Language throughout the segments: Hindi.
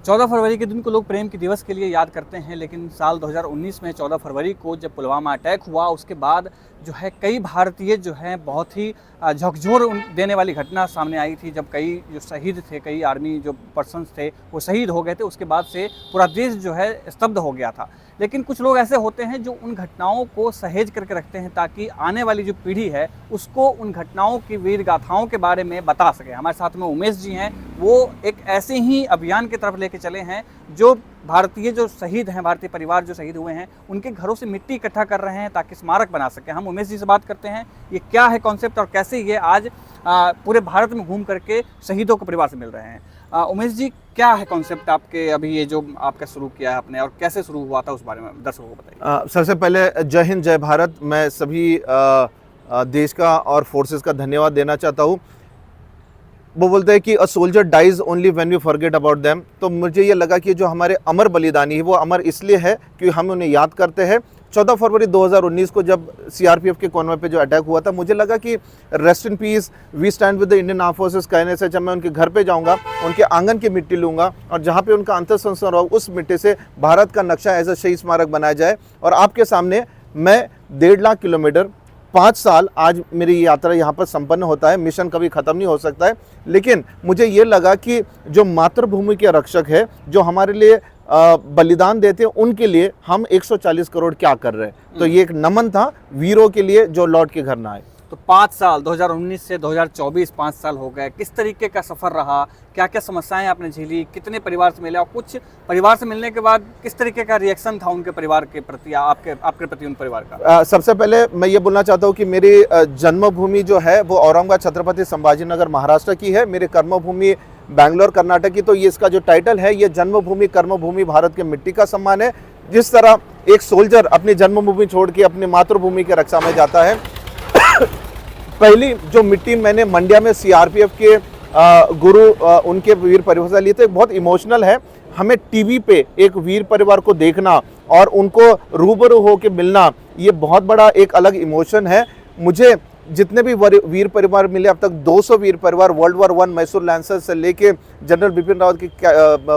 14 फरवरी के दिन को लोग प्रेम के दिवस के लिए याद करते हैं, लेकिन साल 2019 में 14 फरवरी को जब पुलवामा अटैक हुआ उसके बाद जो है कई भारतीय जो हैं बहुत ही झकझोर देने वाली घटना सामने आई थी। जब कई जो शहीद थे, कई आर्मी जो पर्सन्स थे वो शहीद हो गए थे, उसके बाद से पूरा देश जो है स्तब्ध हो गया था। लेकिन कुछ लोग ऐसे होते हैं जो उन घटनाओं को सहेज करके रखते हैं ताकि आने वाली जो पीढ़ी है उसको उन घटनाओं की वीर गाथाओं के बारे में बता सके। हमारे साथ में उमेश जी हैं, वो एक ऐसे ही अभियान की तरफ लेके चले हैं जो भारतीय जो शहीद हैं, भारतीय परिवार जो शहीद हुए हैं, उनके घरों से मिट्टी इकट्ठा कर रहे हैं ताकि स्मारक बना सकें। हम उमेश जी से बात करते हैं, ये क्या है कॉन्सेप्ट और कैसे ये आज पूरे भारत में घूम करके शहीदों के परिवार से मिल रहे हैं। उमेश जी, क्या है कॉन्सेप्ट आपके अभी ये जो आपका शुरू किया है आपने, और कैसे शुरू हुआ था उस बारे में दर्शकों को बताइए। सबसे पहले जय हिंद जय भारत। मैं सभी देश का और फोर्सेस का धन्यवाद देना चाहता हूँ। वो बोलते हैं कि a soldier dies only when we forget about them. तो मुझे ये लगा कि जो हमारे अमर बलिदानी है वो अमर इसलिए है कि हम उन्हें याद करते हैं। 14 फरवरी 2019 को जब सीआरपीएफ के कॉन्वॉय पे जो अटैक हुआ था, मुझे लगा कि rest in peace, we stand with the Indian arm forces कहने से जब मैं उनके घर पे जाऊंगा, उनके आंगन की मिट्टी लूंगा और जहाँ पे उनका अंतिम संस्कार हो उस मिट्टी से भारत का नक्शा एज अ शहीद स्मारक बनाया जाए। और आपके सामने मैं 1.5 लाख किलोमीटर 5 साल आज मेरी यात्रा यहाँ पर संपन्न होता है। मिशन कभी ख़त्म नहीं हो सकता है, लेकिन मुझे ये लगा कि जो मातृभूमि के रक्षक है, जो हमारे लिए बलिदान देते हैं, उनके लिए हम 140 करोड़ क्या कर रहे हैं। तो ये एक नमन था वीरों के लिए जो लौट के घर ना आए। तो 5 साल 2019 से 2024 5 साल हो गए, किस तरीके का सफ़र रहा, क्या क्या समस्याएं आपने झेली, कितने परिवार से मिले और कुछ परिवार से मिलने के बाद किस तरीके का रिएक्शन था उनके परिवार के प्रति, आपके प्रति उन परिवार का। सबसे पहले मैं ये बोलना चाहता हूँ कि मेरी जन्मभूमि जो है वो औरंगाबाद छत्रपति संभाजीनगर महाराष्ट्र की है, मेरी कर्मभूमि बैंगलोर कर्नाटक की। तो ये इसका जो टाइटल है ये जन्मभूमि कर्मभूमि भारत के मिट्टी का सम्मान है। जिस तरह एक सोल्जर अपनी जन्मभूमि छोड़ के अपनी मातृभूमि की रक्षा में जाता है, पहली जो मिट्टी मैंने मंड्या में सीआरपीएफ के गुरु उनके वीर परिवार से ली थी, बहुत इमोशनल है। हमें टीवी पे एक वीर परिवार को देखना और उनको रूबरू होकर मिलना, ये बहुत बड़ा एक अलग इमोशन है। मुझे जितने भी वीर परिवार मिले, अब तक 200 वीर परिवार, वर्ल्ड वॉर 1 मैसूर लैंसर्स से लेके जनरल बिपिन रावत की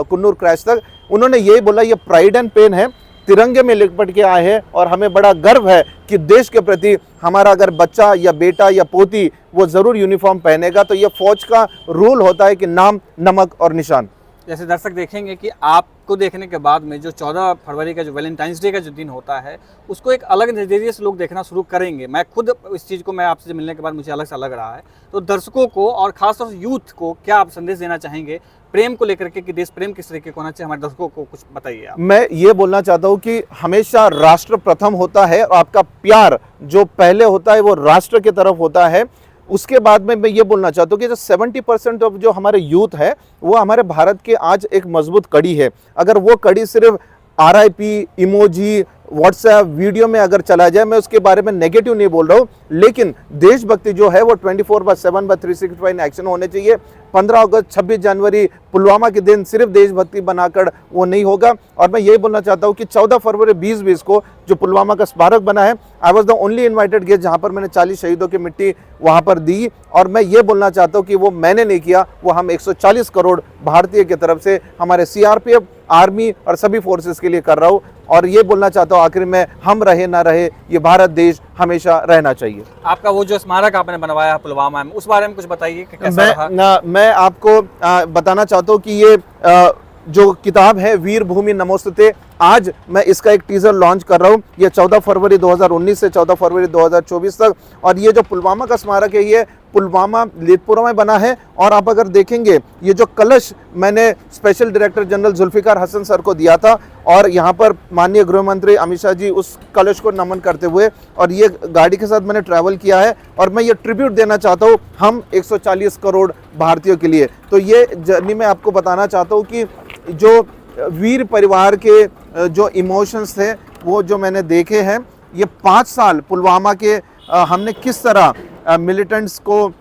कुन्नूर क्रैश तक, उन्होंने यही बोला ये प्राइड एंड पेन है, तिरंगे में लिपट के आए हैं और हमें बड़ा गर्व है कि देश के प्रति हमारा अगर बच्चा या बेटा या पोती वो ज़रूर यूनिफॉर्म पहनेगा। तो ये फौज का रूल होता है कि नाम, नमक और निशान। जैसे दर्शक देखेंगे कि आपको देखने के बाद में जो 14 फरवरी का जो वैलेंटाइंस डे का जो दिन होता है उसको एक अलग नज़रिए से लोग देखना शुरू करेंगे। मैं खुद इस चीज़ को, मैं आपसे मिलने के बाद मुझे अलग सा लग रहा है। तो दर्शकों को और खासतौर से यूथ को क्या आप संदेश देना चाहेंगे प्रेम को लेकर के कि देश प्रेम किस तरीके का होना चाहिए, हमारे दर्शकों को कुछ बताइए आप। मैं ये बोलना चाहता हूँ कि हमेशा राष्ट्र प्रथम होता है और आपका प्यार जो पहले होता है वो राष्ट्र की तरफ होता है। उसके बाद में मैं ये बोलना चाहता हूँ कि जो 70% ऑफ जो हमारे यूथ है वो हमारे भारत के आज एक मजबूत कड़ी है। अगर वो कड़ी सिर्फ RIP, इमोजी, व्हाट्सएप वीडियो में अगर चला जाए, मैं उसके बारे में नेगेटिव नहीं बोल रहा हूँ, लेकिन देशभक्ति जो है वो 24/7 365 एक्शन होने चाहिए। 15 अगस्त 26 जनवरी पुलवामा के दिन सिर्फ देशभक्ति बनाकर वो नहीं होगा। और मैं यही बोलना चाहता हूँ कि 14 फरवरी 2020 को जो पुलवामा का स्मारक बना है, I was the only invited guest जहाँ पर मैंने 40 शहीदों की मिट्टी वहाँ पर दी। और मैं ये बोलना चाहता हूँ कि वो मैंने नहीं किया, वो हम 140 करोड़ भारतीय की तरफ से हमारे CRPF, आर्मी और सभी फोर्सेस के लिए कर रहा हूँ। और ये बोलना चाहता हूँ आखिर में, हम रहे ना रहे, ये भारत देश हमेशा रहना चाहिए। आपका वो जो स्मारक आपने बनवाया पुलवामा में, उस बारे में कुछ बताइए कि कैसा रहा? मैं आपको बताना चाहता हूँ कि ये जो किताब है वीर भूमि नमोस्तुते, आज मैं इसका एक टीजर लॉन्च कर रहा हूँ। ये 14 फरवरी 2019 से 14 फरवरी 2024 तक। और ये जो पुलवामा का स्मारक है ये पुलवामा लेथपुरा में बना है। और आप अगर देखेंगे ये जो कलश मैंने special director general Zulfiqar Hasan sir को दिया था, और यहाँ पर माननीय गृह मंत्री अमित शाह जी उस कलश को नमन करते हुए, और ये गाड़ी के साथ मैंने ट्रैवल किया है। और मैं ये ट्रिब्यूट देना चाहता हूँ हम 140 करोड़ भारतीयों के लिए। तो ये जर्नी में आपको बताना चाहता हूँ कि जो वीर परिवार के जो इमोशंस थे वो जो मैंने देखे हैं, ये 5 साल पुलवामा के हमने किस तरह मिलिटेंट्स को,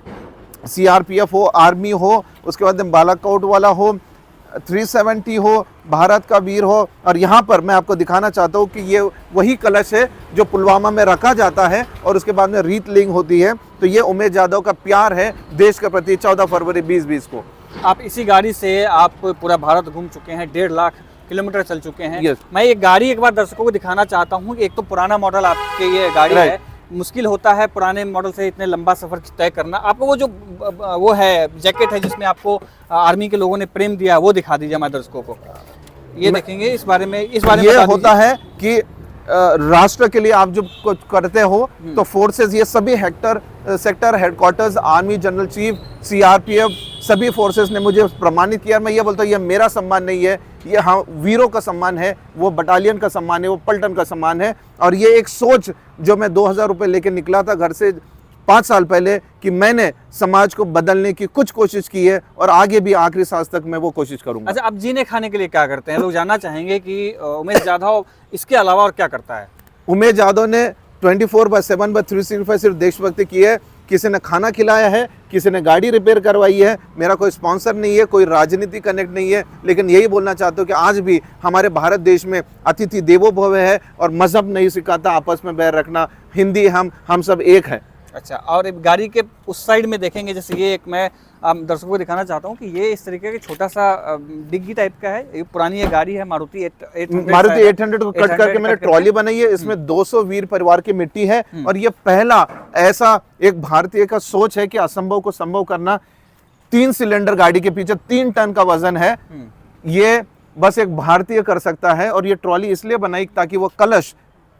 CRPF हो, आर्मी हो, उसके बाद बालाकोट वाला हो, 370 हो, भारत का वीर हो। और यहाँ पर मैं आपको दिखाना चाहता हूँ कि ये वही कलश है जो पुलवामा में रखा जाता है और उसके बाद में रीत लिंग होती है। तो ये उमेश यादव का प्यार है देश के प्रति 14 फरवरी 2020 को। आप इसी गाड़ी से आप पूरा भारत घूम चुके हैं, 1.5 लाख किलोमीटर चल चुके हैं। Yes. मैं ये गाड़ी एक बार दर्शकों को दिखाना चाहता हूँ कि एक तो पुराना मॉडल आपके ये गाड़ी Right. है, मुश्किल होता है पुराने मॉडल से इतने लंबा सफर तय करना। आपको वो जो वो है जैकेट है जिसमें आपको आर्मी के लोगों ने प्रेम दिया, वो दिखा दीजिए हमारे दर्शकों को। ये देखेंगे इस बारे में ये बता होता है कि राष्ट्र के लिए आप जो कुछ करते हो तो फोर्सेस, ये सभी sector headquarters, army general chief, CRPF, सभी फोर्सेस ने मुझे प्रमाणित किया। मैं ये बोलता हूँ ये मेरा सम्मान नहीं है, ये हाँ वीरों का सम्मान है, वो बटालियन का सम्मान है, वो पलटन का सम्मान है। और ये एक सोच जो मैं 2000 रुपये लेके निकला था घर से 5 साल पहले कि मैंने समाज को बदलने की कुछ कोशिश की है और आगे भी आखिरी सांस तक मैं वो कोशिश करूंगा। अच्छा, अब जीने खाने के लिए क्या करते हैं? लोग जानना चाहेंगे कि उमेश जाधव इसके अलावा और क्या करता है। उमेश जाधव ने 24/7/365 सिर्फ देशभक्ति की है। किसी ने खाना खिलाया है, किसी ने गाड़ी रिपेयर करवाई है। मेरा कोई स्पॉन्सर नहीं है, कोई राजनीति कनेक्ट नहीं है, लेकिन यही बोलना चाहता हूँ कि आज भी हमारे भारत देश में अतिथि देवो भव है और मजहब नहीं सिखाता आपस में बैर रखना। हिंदी हम सब एक है। अच्छा, और एक गाड़ी के उस साइड में देखेंगे, जैसे ये एक मैं दर्शकों को दिखाना चाहता हूँ कि ये इस तरीके का छोटा सा डिग्गी टाइप का है। ये पुरानी ये गाड़ी है, मारुति 800 को कट करके मैंने ट्रॉली बनाई है। इसमें 200 वीर परिवार की मिट्टी है और ये पहला ऐसा एक भारतीय का सोच है कि असंभव को संभव करना। 3 सिलेंडर गाड़ी के पीछे 3 टन का वजन है, ये बस एक भारतीय कर सकता है। और ये ट्रॉली इसलिए बनाई ताकि वो कलश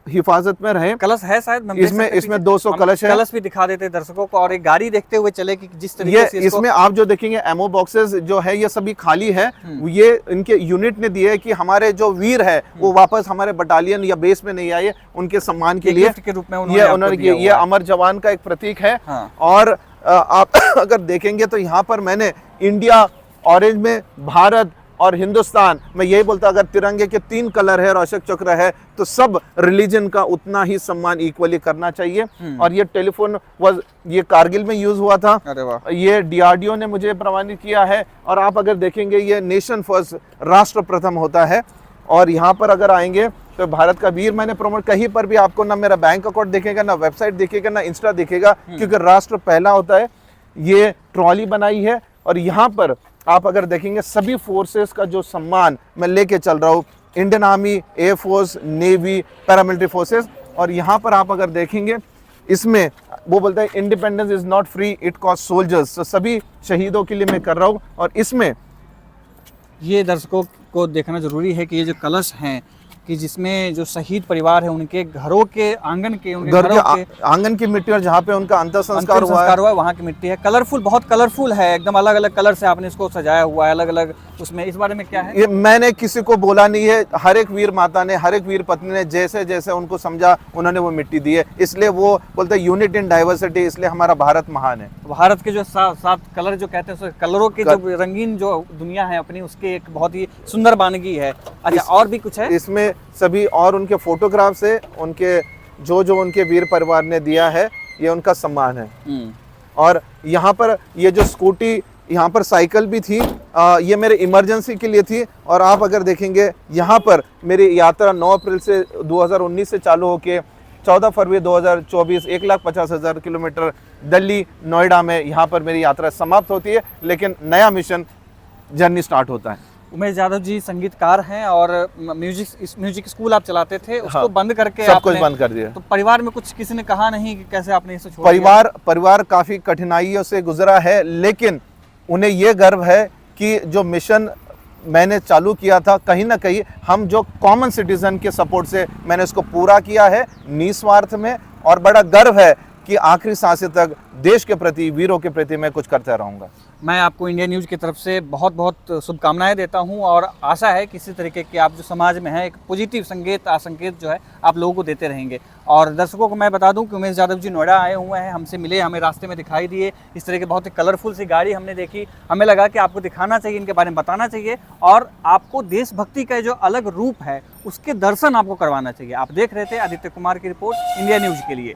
हिफाजत में रहे। कलश है शायद इसमें 200 कलश है। कलश भी दिखा देते हैं दर्शकों को, और एक गाड़ी देखते हुए चले कि जिस तरीके से इसमें आप जो देखेंगे एमओ बॉक्सेस जो है ये सभी खाली है। ये इनके यूनिट ने दिए कि हमारे जो वीर है वो वापस हमारे बटालियन या बेस में नहीं आए, उनके सम्मान के लिए के रूप में ये अमर जवान का एक प्रतीक है। और आप अगर देखेंगे तो यहाँ पर मैंने इंडिया ऑरेंज में भारत और हिंदुस्तान, मैं यही बोलता अगर तिरंगे के 3 कलर है और अशोक चक्र है तो सब रिलीजन का उतना ही सम्मान इक्वली करना चाहिए। और ये टेलीफोन ये कारगिल में यूज हुआ था। अरे वाह। ये डीआरडीओ ने मुझे प्रमाणित किया है। और आप अगर देखेंगे ये नेशन फर्स्ट, राष्ट्र प्रथम होता है। और यहाँ पर अगर आएंगे तो भारत का वीर मैंने प्रमोट, कहीं पर भी आपको ना मेरा बैंक अकाउंट दिखेगा, ना वेबसाइट दिखेगा, ना इंस्टा दिखेगा, क्योंकि राष्ट्र पहला होता है। ये ट्रॉली बनाई है और यहाँ पर आप अगर देखेंगे सभी फोर्सेस का जो सम्मान मैं लेके चल रहा हूँ, Indian army, air force, navy, paramilitary forces. और यहाँ पर आप अगर देखेंगे इसमें वो बोलता है independence is not free, it cost soldiers. तो सभी शहीदों के लिए मैं कर रहा हूँ। और इसमें ये दर्शकों को देखना जरूरी है कि ये जो कलश हैं कि जिसमें जो शहीद परिवार है उनके घरों के आंगन के, उनके घर घरों के आंगन की मिट्टी और जहाँ पे उनका अंतिम संस्कार हुआ है वहाँ की मिट्टी है। कलरफुल, बहुत कलरफुल है, एकदम अलग अलग कलर से आपने इसको सजाया हुआ है, अलग अलग उसमें। इस बारे में क्या है? ये मैंने किसी को बोला नहीं है, हर एक वीर माता ने, हर एक वीर पत्नी ने जैसे जैसे उनको समझा उन्होंने वो मिट्टी दी है। इसलिए वो बोलते हैं यूनिट इन डाइवर्सिटी, इसलिए हमारा भारत महान है। भारत के जो 7 कलर जो कहते हैं, कलरों की जो रंगीन जो दुनिया है अपनी, उसके एक बहुत ही सुंदर वानगी है। अच्छा, और भी कुछ है इसमें? सभी और उनके फोटोग्राफ्स है, उनके जो उनके वीर परिवार ने दिया है, ये उनका सम्मान है। और यहाँ पर ये जो स्कूटी, यहाँ पर साइकिल भी थी, ये मेरे इमरजेंसी के लिए थी। और आप अगर देखेंगे यहाँ पर मेरी यात्रा 9 अप्रैल से 2019 से चालू होके 14 फरवरी 2024 1,50,000 किलोमीटर दिल्ली नोएडा में यहाँ पर मेरी यात्रा समाप्त होती है, लेकिन नया मिशन जर्नी स्टार्ट होता है। उमेश जाधव जी संगीतकार हैं और म्यूजिक स्कूल आप चलाते थे, उसको हाँ, बंद करके सब कुछ बंद कर दिया। तो परिवार में कुछ किसी ने कहा नहीं कि कैसे आपने इसे छोड़ परिवार काफी कठिनाइयों से गुजरा है, लेकिन उन्हें ये गर्व है कि जो मिशन मैंने चालू किया था, कहीं ना कहीं हम जो कॉमन सिटीजन के सपोर्ट से मैंने इसको पूरा किया है निस्वार्थ में। और बड़ा गर्व है कि आखिरी सांसें तक देश के प्रति, वीरों के प्रति मैं कुछ करता रहूँगा। मैं आपको इंडिया न्यूज़ की तरफ से बहुत बहुत शुभकामनाएं देता हूं और आशा है कि इसी तरीके के आप जो समाज में है एक पॉजिटिव संकेत जो है आप लोगों को देते रहेंगे। और दर्शकों को मैं बता दूं कि उमेश जाधव जी नोएडा आए हुए हैं, हमसे मिले, हमें रास्ते में दिखाई दिए, इस तरह के बहुत ही कलरफुल सी गाड़ी हमने देखी, हमें लगा कि आपको दिखाना चाहिए, इनके बारे में बताना चाहिए और आपको देशभक्ति का जो अलग रूप है उसके दर्शन आपको करवाना चाहिए। आप देख रहे थे आदित्य कुमार की रिपोर्ट इंडिया न्यूज़ के लिए।